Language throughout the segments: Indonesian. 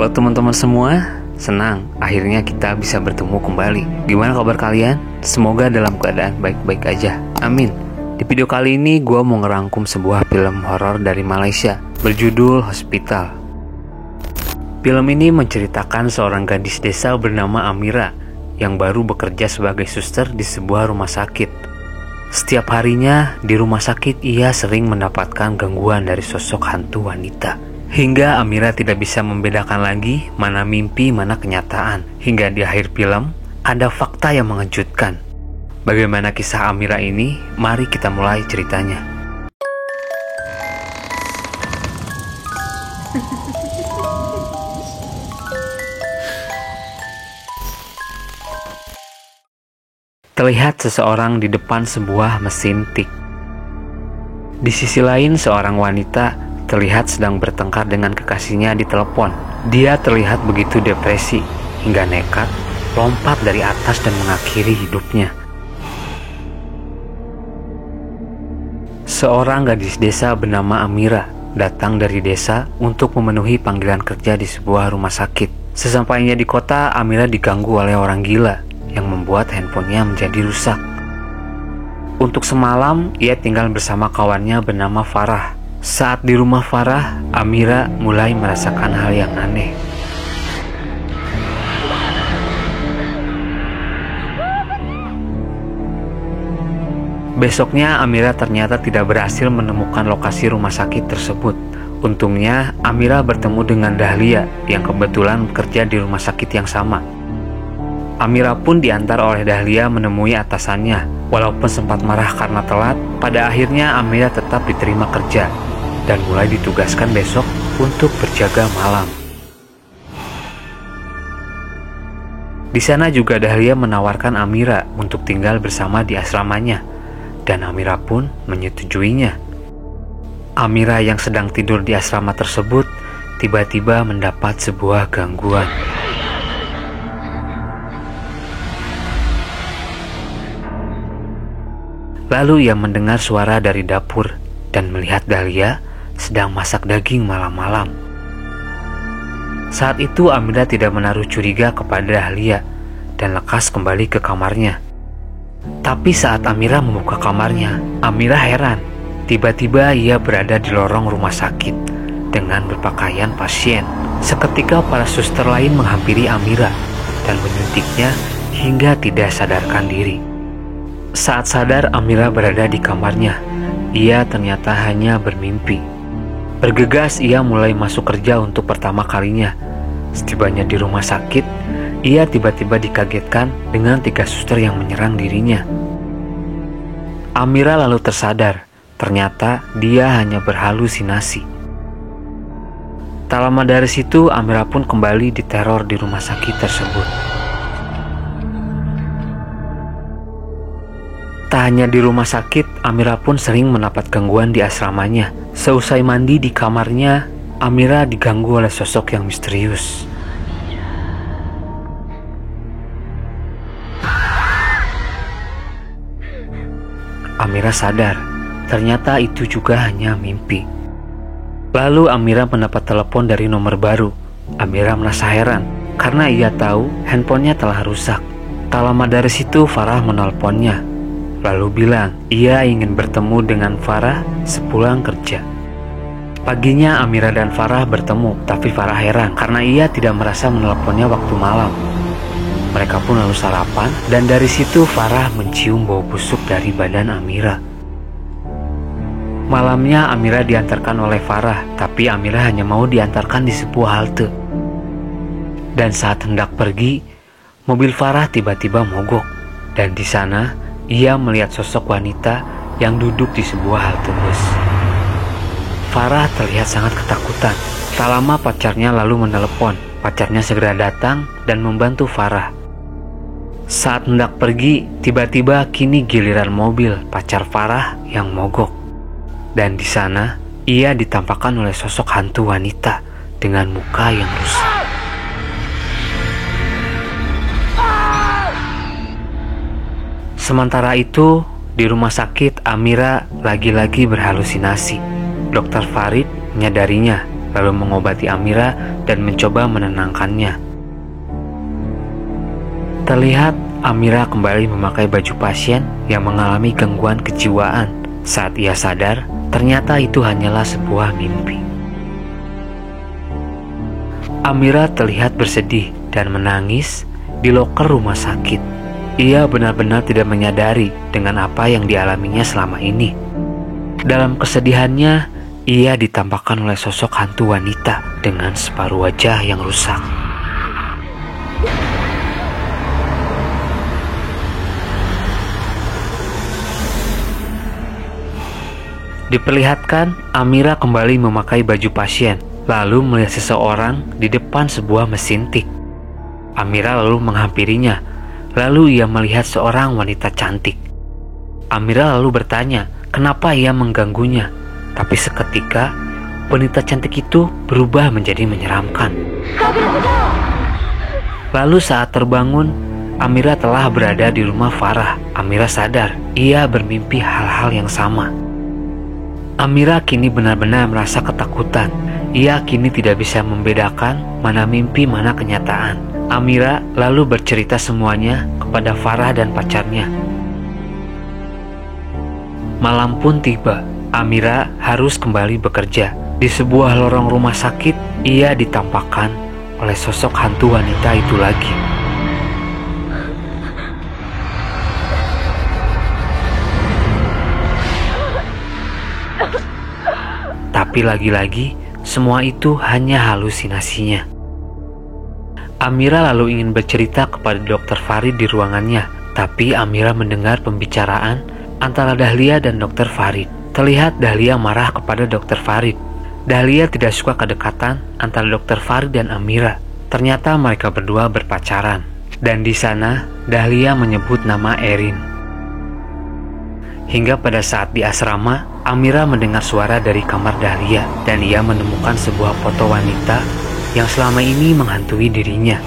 Halo teman-teman semua, senang akhirnya kita bisa bertemu kembali. Gimana kabar kalian? Semoga dalam keadaan baik-baik aja, amin. Di video kali ini gue mau ngerangkum sebuah film horor dari Malaysia berjudul Hospital. Film ini menceritakan seorang gadis desa bernama Amira yang baru bekerja sebagai suster di sebuah rumah sakit. Setiap harinya di rumah sakit ia sering mendapatkan gangguan dari sosok hantu wanita. Hingga Amira tidak bisa membedakan lagi mana mimpi, mana kenyataan. Hingga di akhir film, ada fakta yang mengejutkan. Bagaimana kisah Amira ini? Mari kita mulai ceritanya. Terlihat seseorang di depan sebuah mesin tik. Di sisi lain, seorang wanita terlihat sedang bertengkar dengan kekasihnya di telepon. Dia terlihat begitu depresi hingga nekat lompat dari atas dan mengakhiri hidupnya. Seorang gadis desa bernama Amira datang dari desa untuk memenuhi panggilan kerja di sebuah rumah sakit. Sesampainya di kota, Amira diganggu oleh orang gila yang membuat handphonenya menjadi rusak. Untuk semalam, ia tinggal bersama kawannya bernama Farah. Saat di rumah Farah, Amira mulai merasakan hal yang aneh. Besoknya, Amira ternyata tidak berhasil menemukan lokasi rumah sakit tersebut. Untungnya, Amira bertemu dengan Dahlia yang kebetulan bekerja di rumah sakit yang sama. Amira pun diantar oleh Dahlia menemui atasannya. Walaupun sempat marah karena telat, pada akhirnya Amira tetap diterima kerja dan mulai ditugaskan besok untuk berjaga malam. Di sana juga Dahlia menawarkan Amira untuk tinggal bersama di asramanya, dan Amira pun menyetujuinya. Amira yang sedang tidur di asrama tersebut tiba-tiba mendapat sebuah gangguan. Lalu ia mendengar suara dari dapur dan melihat Dahlia sedang masak daging malam-malam. Saat itu Amira tidak menaruh curiga kepada Dahlia dan lekas kembali ke kamarnya. Tapi saat Amira membuka kamarnya, Amira heran. Tiba-tiba ia berada di lorong rumah sakit dengan berpakaian pasien. Seketika para suster lain menghampiri Amira dan menyuntiknya hingga tidak sadarkan diri. Saat sadar, Amira berada di kamarnya. Ia ternyata hanya bermimpi. Bergegas, ia mulai masuk kerja untuk pertama kalinya. Setibanya di rumah sakit, ia tiba-tiba dikagetkan dengan 3 suster yang menyerang dirinya. Amira lalu tersadar, ternyata dia hanya berhalusinasi. Tak lama dari situ, Amira pun kembali diteror di rumah sakit tersebut. Tak hanya di rumah sakit, Amira pun sering mendapat gangguan di asramanya. Seusai mandi di kamarnya, Amira diganggu oleh sosok yang misterius. Amira sadar, ternyata itu juga hanya mimpi. Lalu Amira mendapat telepon dari nomor baru. Amira merasa heran, karena ia tahu handphonenya telah rusak. Tak lama dari situ, Farah menelponnya. Lalu bilang ia ingin bertemu dengan Farah sepulang kerja. Paginya Amira dan Farah bertemu, tapi Farah heran karena ia tidak merasa menelponnya waktu malam. Mereka pun lalu sarapan dan dari situ Farah mencium bau busuk dari badan Amira. Malamnya Amira diantarkan oleh Farah, tapi Amira hanya mau diantarkan di sebuah halte. Dan saat hendak pergi, mobil Farah tiba-tiba mogok dan di sana ia melihat sosok wanita yang duduk di sebuah halte bus. Farah terlihat sangat ketakutan. Tak lama pacarnya lalu menelepon. Pacarnya segera datang dan membantu Farah. Saat hendak pergi, tiba-tiba kini giliran mobil pacar Farah yang mogok. Dan di sana ia ditampakkan oleh sosok hantu wanita dengan muka yang rusak. Sementara itu, di rumah sakit Amira lagi-lagi berhalusinasi. Dokter Farid menyadarinya lalu mengobati Amira dan mencoba menenangkannya. Terlihat Amira kembali memakai baju pasien yang mengalami gangguan kejiwaan. Saat ia sadar, ternyata itu hanyalah sebuah mimpi. Amira terlihat bersedih dan menangis di loker rumah sakit. Ia benar-benar tidak menyadari dengan apa yang dialaminya selama ini. Dalam kesedihannya, ia ditampakkan oleh sosok hantu wanita dengan separuh wajah yang rusak. Diperlihatkan, Amira kembali memakai baju pasien, lalu melihat seseorang di depan sebuah mesin tik. Amira lalu menghampirinya, lalu ia melihat seorang wanita cantik. Amira lalu bertanya, kenapa ia mengganggunya? Tapi seketika, wanita cantik itu berubah menjadi menyeramkan. Lalu saat terbangun, Amira telah berada di rumah Farah. Amira sadar, ia bermimpi hal-hal yang sama. Amira kini benar-benar merasa ketakutan. Ia kini tidak bisa membedakan mana mimpi mana kenyataan. Amira lalu bercerita semuanya kepada Farah dan pacarnya. Malam pun tiba. Amira harus kembali bekerja. Di sebuah lorong rumah sakit, ia ditampakkan oleh sosok hantu wanita itu lagi. Tapi lagi-lagi, semua itu hanya halusinasinya. Amira lalu ingin bercerita kepada Dr. Farid di ruangannya, tapi Amira mendengar pembicaraan antara Dahlia dan Dr. Farid. Terlihat Dahlia marah kepada Dr. Farid. Dahlia tidak suka kedekatan antara Dr. Farid dan Amira. Ternyata mereka berdua berpacaran. Dan di sana, Dahlia menyebut nama Erin. Hingga pada saat di asrama, Amira mendengar suara dari kamar Dahlia dan ia menemukan sebuah foto wanita yang selama ini menghantui dirinya.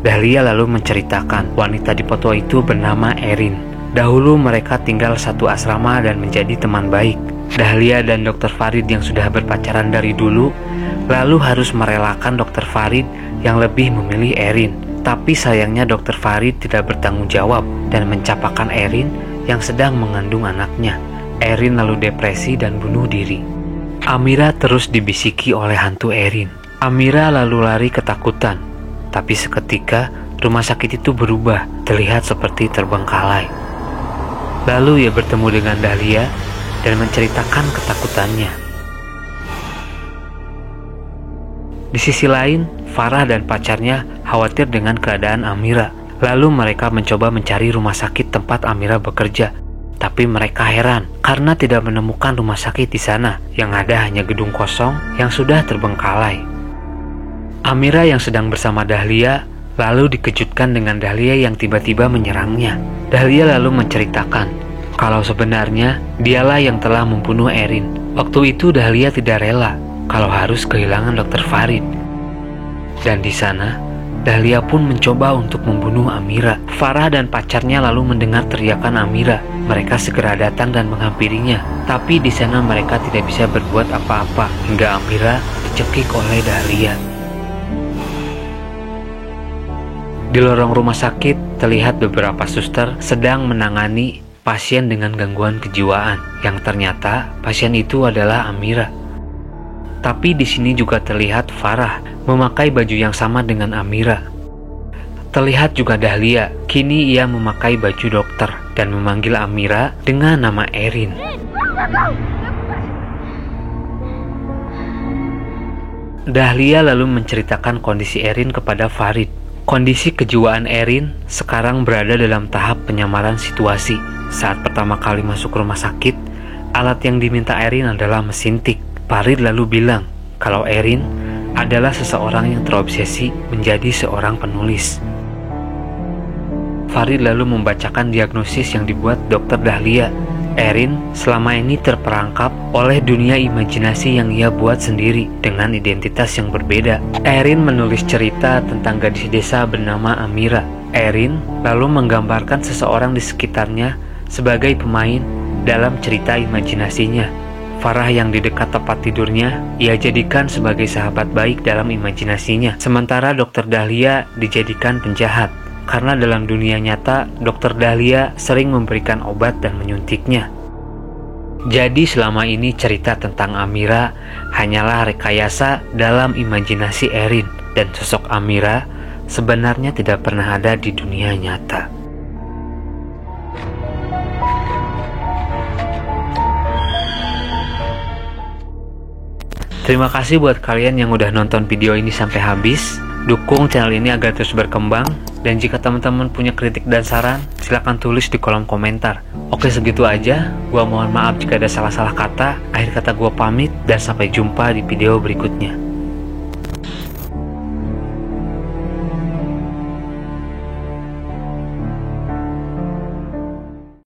Dahlia lalu menceritakan wanita di foto itu bernama Erin. Dahulu mereka tinggal satu asrama dan menjadi teman baik. Dahlia dan Dr. Farid yang sudah berpacaran dari dulu lalu harus merelakan Dr. Farid yang lebih memilih Erin. Tapi sayangnya Dr. Farid tidak bertanggung jawab dan mencapakan Erin yang sedang mengandung anaknya. Erin lalu depresi dan bunuh diri. Amira terus dibisiki oleh hantu Erin. Amira lalu lari ketakutan. Tapi seketika rumah sakit itu berubah, terlihat seperti terbengkalai. Lalu ia bertemu dengan Dahlia dan menceritakan ketakutannya. Di sisi lain, Farah dan pacarnya khawatir dengan keadaan Amira. Lalu mereka mencoba mencari rumah sakit tempat Amira bekerja. Tapi mereka heran karena tidak menemukan rumah sakit di sana. Yang ada hanya gedung kosong yang sudah terbengkalai. Amira yang sedang bersama Dahlia lalu dikejutkan dengan Dahlia yang tiba-tiba menyerangnya. Dahlia lalu menceritakan kalau sebenarnya dialah yang telah membunuh Erin. Waktu itu Dahlia tidak rela kalau harus kehilangan Dr. Farid. Dan di sana, Dahlia pun mencoba untuk membunuh Amira. Farah dan pacarnya lalu mendengar teriakan Amira. Mereka segera datang dan menghampirinya. Tapi di sana mereka tidak bisa berbuat apa-apa hingga Amira dicekik oleh Dahlia. Di lorong rumah sakit, terlihat beberapa suster sedang menangani pasien dengan gangguan kejiwaan. Yang ternyata pasien itu adalah Amira. Tapi di sini juga terlihat Farah memakai baju yang sama dengan Amira. Terlihat juga Dahlia, kini ia memakai baju dokter dan memanggil Amira dengan nama Erin. Dahlia lalu menceritakan kondisi Erin kepada Farid. Kondisi kejiwaan Erin sekarang berada dalam tahap penyamaran situasi. Saat pertama kali masuk rumah sakit, alat yang diminta Erin adalah mesin tik. Farid lalu bilang kalau Erin adalah seseorang yang terobsesi menjadi seorang penulis. Farid lalu membacakan diagnosis yang dibuat Dr. Dahlia. Erin selama ini terperangkap oleh dunia imajinasi yang ia buat sendiri dengan identitas yang berbeda. Erin menulis cerita tentang gadis desa bernama Amira. Erin lalu menggambarkan seseorang di sekitarnya sebagai pemain dalam cerita imajinasinya. Farah yang di dekat tempat tidurnya ia jadikan sebagai sahabat baik dalam imajinasinya. Sementara Dr. Dahlia dijadikan penjahat, karena dalam dunia nyata Dr. Dahlia sering memberikan obat dan menyuntiknya. Jadi selama ini cerita tentang Amira hanyalah rekayasa dalam imajinasi Erin, dan sosok Amira sebenarnya tidak pernah ada di dunia nyata. Terima kasih buat kalian yang udah nonton video ini sampai habis. Dukung channel ini agar terus berkembang. Dan jika teman-teman punya kritik dan saran, silahkan tulis di kolom komentar. Oke, segitu aja. Gua mohon maaf jika ada salah-salah kata. Akhir kata gua pamit dan sampai jumpa di video berikutnya.